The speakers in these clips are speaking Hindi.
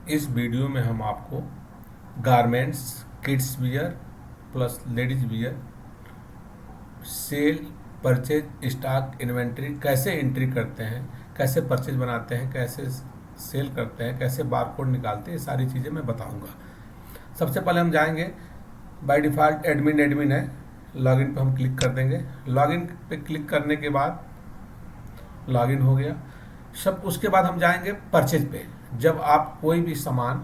इस वीडियो में हम आपको garments, kids wear plus ladies wear, sale, purchase, stock, inventory कैसे एंट्री करते हैं, कैसे परचेज बनाते हैं, कैसे सेल करते हैं, कैसे बारकोड निकालते हैं, ये सारी चीज़ें मैं बताऊंगा। सबसे पहले हम जाएंगे, बाय डिफ़ॉल्ट एडमिन है, लॉगिन पे हम क्लिक कर देंगे। लॉगिन पे क्लिक करने के बाद लॉगिन हो गया सब। उसके बाद हम जाएंगे परचेज पे। जब आप कोई भी सामान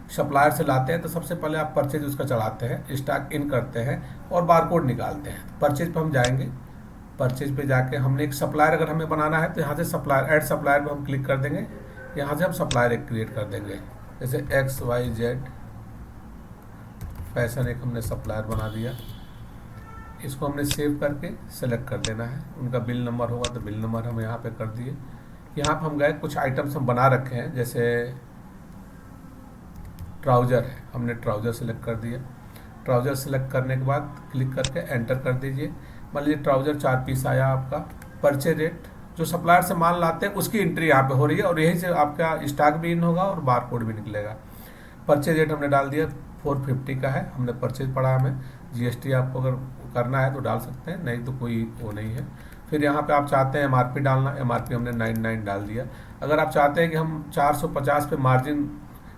सप्लायर से लाते हैं तो सबसे पहले आप परचेज उसका चढ़ाते हैं, स्टॉक इन करते हैं और बारकोड निकालते हैं। परचेज पे हम जाएंगे। परचेज पे जाके हमने एक सप्लायर अगर हमें बनाना है तो यहाँ से सप्लायर, ऐड सप्लायर पे हम क्लिक कर देंगे। यहाँ से हम सप्लायर एक क्रिएट कर देंगे, जैसे XYZ फैशन एक हमने सप्लायर बना दिया। इसको हमने सेव करके सेलेक्ट कर देना है। उनका बिल नंबर होगा तो बिल नंबर हम यहाँ पे कर दिए। यहाँ पर हम गए, कुछ आइटम्स हम बना रखे हैं, जैसे ट्राउज़र है, हमने ट्राउज़र सेलेक्ट कर दिया। ट्राउज़र सेलेक्ट करने के बाद क्लिक करके एंटर कर दीजिए। मान लीजिए ट्राउज़र 4 पीस आया आपका। परचेज रेट, जो सप्लायर से माल लाते हैं उसकी एंट्री यहाँ पे हो रही है और यहीं से आपका स्टॉक भी इन होगा और बारकोड भी निकलेगा। परचेज रेट हमने डाल दिया, 450 का है, हमने परचेज पड़ा हमें। GST आपको अगर करना है तो डाल सकते हैं, नहीं तो कोई वो नहीं है। फिर यहाँ पे आप चाहते हैं MRP डालना, MRP हमने 99 डाल दिया। अगर आप चाहते हैं कि हम 450 पे मार्जिन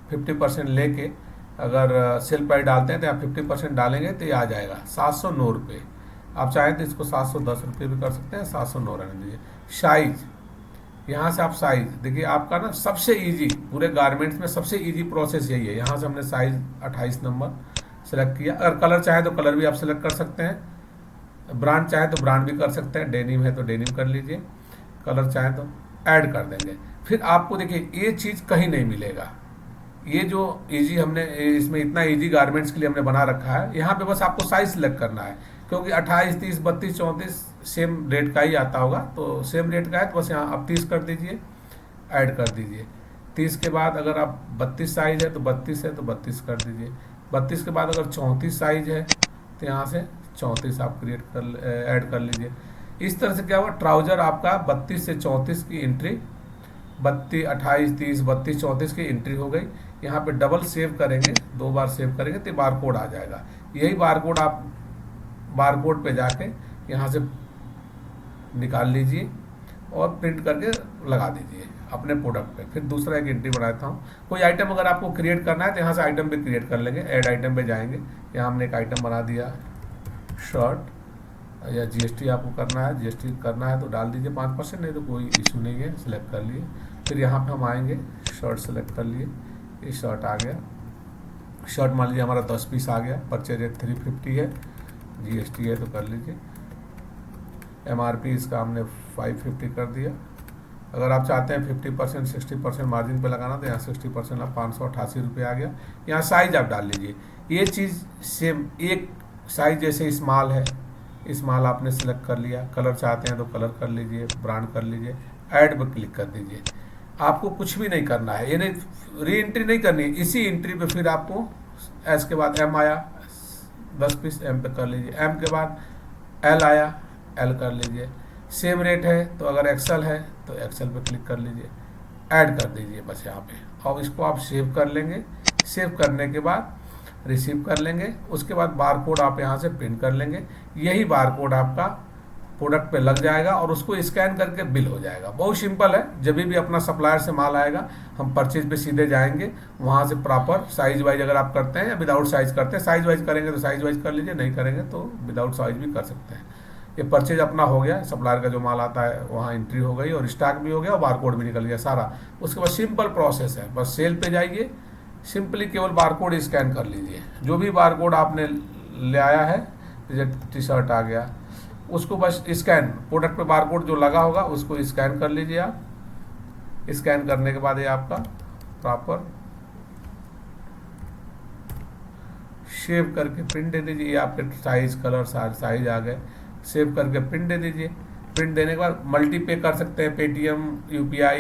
50% लेके अगर सेल प्राइस डालते हैं तो आप 50% डालेंगे तो ये आ जाएगा 709 रुपये। आप चाहें तो इसको 710 रुपये भी कर सकते हैं, 709 रहने दीजिए। साइज, यहाँ से आप साइज देखिए, आपका ना सबसे इजी पूरे गारमेंट्स में सबसे इजी प्रोसेस यही है। यहाँ से हमने साइज 28 नंबर सेलेक्ट किया। अगर कलर चाहे तो कलर भी आप सेलेक्ट कर सकते हैं, ब्रांड चाहे तो ब्रांड भी कर सकते हैं, डेनिम है तो डेनिम कर लीजिए, कलर चाहे तो ऐड कर देंगे। फिर आपको देखिए ये चीज़ कहीं नहीं मिलेगा। ये जो इजी हमने इसमें इतना इजी गारमेंट्स के लिए हमने बना रखा है, यहाँ पे बस आपको साइज सिलेक्ट करना है, क्योंकि 28, 30, 32, 34 सेम रेट का ही आता होगा। तो सेम रेट का है तो बस यहाँ आप 30 कर दीजिए, ऐड कर दीजिए। 30 के बाद अगर आप 32 साइज है तो 32 है तो 32 कर दीजिए। 32 के बाद अगर 34 साइज है तो यहाँ से 34 आप क्रिएट कर ऐड कर लीजिए। इस तरह से क्या हुआ, ट्राउजर आपका 32 से 34 की एंट्री, 32, 28, 30, 32, 34 की एंट्री हो गई। यहाँ पे डबल सेव करेंगे, 2 बार सेव करेंगे तो बारकोड आ जाएगा। यही बारकोड आप बारकोड पे जाके यहाँ से निकाल लीजिए और प्रिंट करके लगा दीजिए अपने प्रोडक्ट पे। फिर दूसरा एक एंट्री बनाता हूँ। कोई आइटम अगर आपको क्रिएट करना है तो यहाँ से आइटम भी क्रिएट कर लेंगे। ऐड आइटम पे जाएंगे, यहाँ हमने एक आइटम बना दिया शर्ट, या GST आपको करना है, GST करना है तो डाल दीजिए 5%, नहीं तो कोई इशू नहीं है, सिलेक्ट कर लिए। फिर यहाँ पे हम आएंगे, शर्ट सेलेक्ट कर लिए, ये शर्ट आ गया। शर्ट मान लीजिए हमारा 10 पीस आ गया। परचेज रेट 350 है, GST है तो कर लीजिए। MRP इसका हमने 550 कर दिया। अगर आप चाहते हैं 50%, 60% मार्जिन पे लगाना तो यहाँ 60% आप 588 रुपये आ गया। यहाँ साइज आप डाल लीजिए। ये चीज़ सेम एक साइज, जैसे स्मॉल है, स्मॉल आपने सेलेक्ट कर लिया। कलर चाहते हैं तो कलर कर लीजिए, ब्रांड कर लीजिए, ऐड पर क्लिक कर दीजिए। आपको कुछ भी नहीं करना है, ये नहीं री एंट्री नहीं करनी है। इसी एंट्री पे फिर आपको एस के बाद M आया, 10 पीस M पे कर लीजिए। M के बाद L आया, L कर लीजिए। सेम रेट है तो अगर एक्सेल है तो एक्सेल पे क्लिक कर लीजिए, ऐड कर दीजिए बस यहाँ पे। और इसको आप सेव कर लेंगे। सेव करने के बाद रिसीव कर लेंगे। उसके बाद बारकोड आप यहाँ से प्रिंट कर लेंगे। यही बारकोड आपका प्रोडक्ट पे लग जाएगा और उसको स्कैन करके बिल हो जाएगा। बहुत सिंपल है। जब भी अपना सप्लायर से माल आएगा हम परचेज पे सीधे जाएंगे, वहाँ से प्रॉपर साइज वाइज अगर आप करते हैं या विदाउट साइज करते हैं, साइज वाइज करेंगे तो साइज वाइज कर लीजिए, नहीं करेंगे तो विदाउट साइज भी कर सकते हैं। ये परचेज अपना हो गया, सप्लायर का जो माल आता है वहाँ एंट्री हो गई और स्टॉक भी हो गया और बारकोड भी निकल गया सारा। उसके बाद सिंपल प्रोसेस है, बस सेल पे जाइए, सिंपली केवल बारकोड स्कैन कर लीजिए। जो भी बारकोड आपने ले आया है, जैसे टी शर्ट आ गया, उसको बस स्कैन, प्रोडक्ट पे बारकोड जो लगा होगा उसको स्कैन कर लीजिए आप। स्कैन करने के बाद ये आपका प्रॉपर सेव करके प्रिंट दे दीजिए। ये आपके साइज, कलर, साइज आ गए। सेव करके प्रिंट दे दीजिए। प्रिंट देने के बाद मल्टी पे कर सकते हैं, पेटीएम, UPI,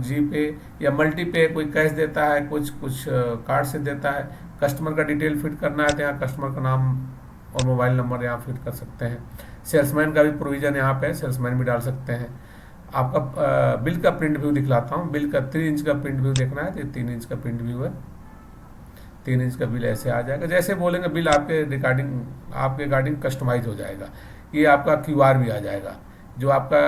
GPay या मल्टी पे। कोई कैश देता है, कुछ कार्ड से देता है। कस्टमर का डिटेल फिट करना है तो यहाँ कस्टमर का नाम और मोबाइल नंबर यहाँ फिट कर सकते हैं। सेल्समैन का भी प्रोविज़न यहाँ पे, सेल्समैन भी डाल सकते हैं। आपका बिल का प्रिंट व्यू दिखलाता हूँ। बिल का 3 इंच का प्रिंट व्यू देखना है तो 3 इंच का प्रिंट व्यू है। 3 इंच का बिल ऐसे आ जाएगा। जैसे बोलेंगे बिल आपके रिगार्डिंग कस्टमाइज हो जाएगा। ये आपका क्यूआर भी आ जाएगा। जो आपका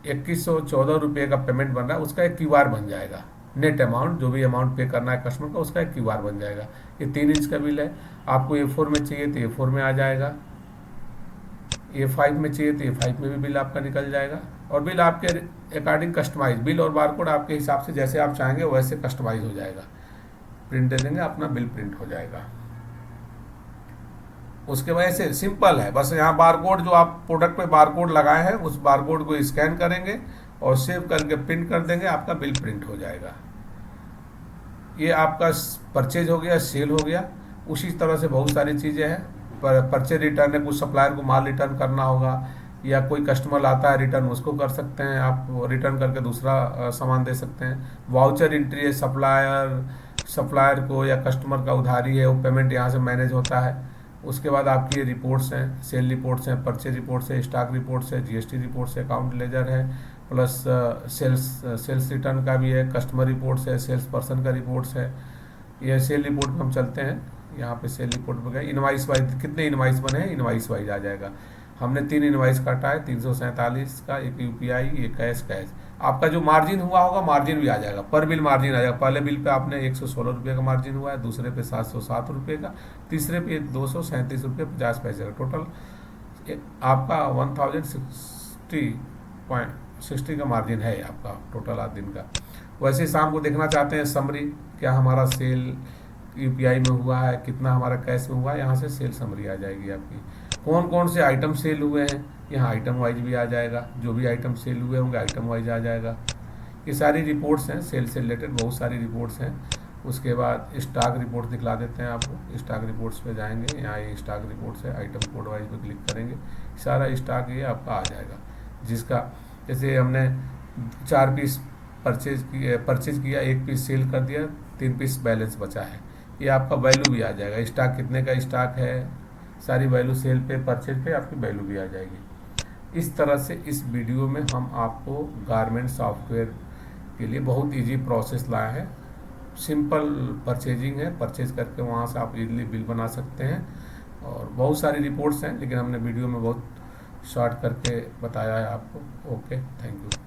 2114 रुपये का पेमेंट बन रहा है उसका एक क्यूआर बन जाएगा। नेट अमाउंट जो भी अमाउंट पे करना है कस्टमर का उसका एक क्यूआर बन जाएगा। ये 3 इंच का बिल है। आपको A4 में चाहिए तो A4 में आ जाएगा। A5 में चाहिए तो A5 में भी बिल आपका निकल जाएगा। और बिल आपके अकॉर्डिंग कस्टमाइज, बिल और बारकोड आपके हिसाब से जैसे आप चाहेंगे वैसे कस्टमाइज हो जाएगा। प्रिंट दे देंगे, अपना बिल प्रिंट हो जाएगा। उसके वजह से सिंपल है। बस यहाँ बारकोड जो आप प्रोडक्ट पे बारकोड लगाए हैं उस बारकोड को स्कैन करेंगे और सेव करके प्रिंट कर देंगे, आपका बिल प्रिंट हो जाएगा। ये आपका परचेज हो गया, सेल हो गया। उसी तरह से बहुत सारी चीज़ें हैं। परचेज रिटर्न है, कुछ सप्लायर को माल रिटर्न करना होगा या कोई कस्टमर आता है रिटर्न, उसको कर सकते हैं आप, रिटर्न करके दूसरा सामान दे सकते हैं। वाउचर एंट्री है, सप्लायर को या कस्टमर का उधारी है वो पेमेंट यहाँ से मैनेज होता है। उसके बाद आपकी ये रिपोर्ट्स हैं, सेल रिपोर्ट्स हैं, परचेज रिपोर्ट्स है, स्टॉक रिपोर्ट्स है, जीएसटी रिपोर्ट्स है, अकाउंट लेजर है, प्लस सेल्स रिटर्न का भी है, कस्टमर रिपोर्ट्स है, सेल्स पर्सन का रिपोर्ट्स है। ये सेल रिपोर्ट में हम चलते हैं। यहाँ पे सेल रिपोर्ट पर गए, इनवाइस वाइज कितने इनवाइस बने हैं इनवाइस वाइज आ जाएगा। हमने 3 इनवाइस काटा है, 347 का, एक यूपीआई, एक कैश। आपका जो मार्जिन हुआ होगा मार्जिन भी आ जाएगा, पर बिल मार्जिन आ जाएगा। पहले बिल पे आपने 116 रुपये का मार्जिन हुआ है, दूसरे पे 707 रुपये का, तीसरे पे 237 रुपये 50 पैसे का। टोटल आपका 1060 का मार्जिन है आपका टोटल आज दिन का। वैसे ही शाम को देखना चाहते हैं समरी, क्या हमारा सेल यूपीआई में हुआ है, कितना हमारा कैश में हुआ है, यहाँ से सेल समरी आ जाएगी आपकी। कौन कौन से आइटम सेल हुए हैं यहाँ आइटम वाइज भी आ जाएगा। जो भी आइटम सेल हुए होंगे आइटम वाइज आ जाएगा। ये सारी रिपोर्ट्स हैं, सेल से रिलेटेड बहुत सारी रिपोर्ट्स हैं। उसके बाद स्टॉक रिपोर्ट दिखला देते हैं आपको। स्टॉक रिपोर्ट्स पे जाएंगे, यहाँ ये स्टॉक रिपोर्ट्स है, आइटम कोड वाइज पे क्लिक करेंगे, सारा स्टॉक ये आपका आ जाएगा। जिसका जैसे हमने 4 पीस परचेज किया, 1 पीस सेल कर दिया, 3 पीस बैलेंस बचा है, ये आपका वैल्यू भी आ जाएगा। स्टॉक कितने का स्टॉक है, सारी वैल्यू सेल पे परचेज पे आपकी वैल्यू भी आ जाएगी। इस तरह से इस वीडियो में हम आपको गारमेंट सॉफ्टवेयर के लिए बहुत इजी प्रोसेस लाए हैं। सिंपल परचेजिंग है, परचेज करके वहाँ से आप इजीली बिल बना सकते हैं। और बहुत सारी रिपोर्ट्स हैं लेकिन हमने वीडियो में बहुत शॉर्ट करके बताया है आपको। Okay, thank you.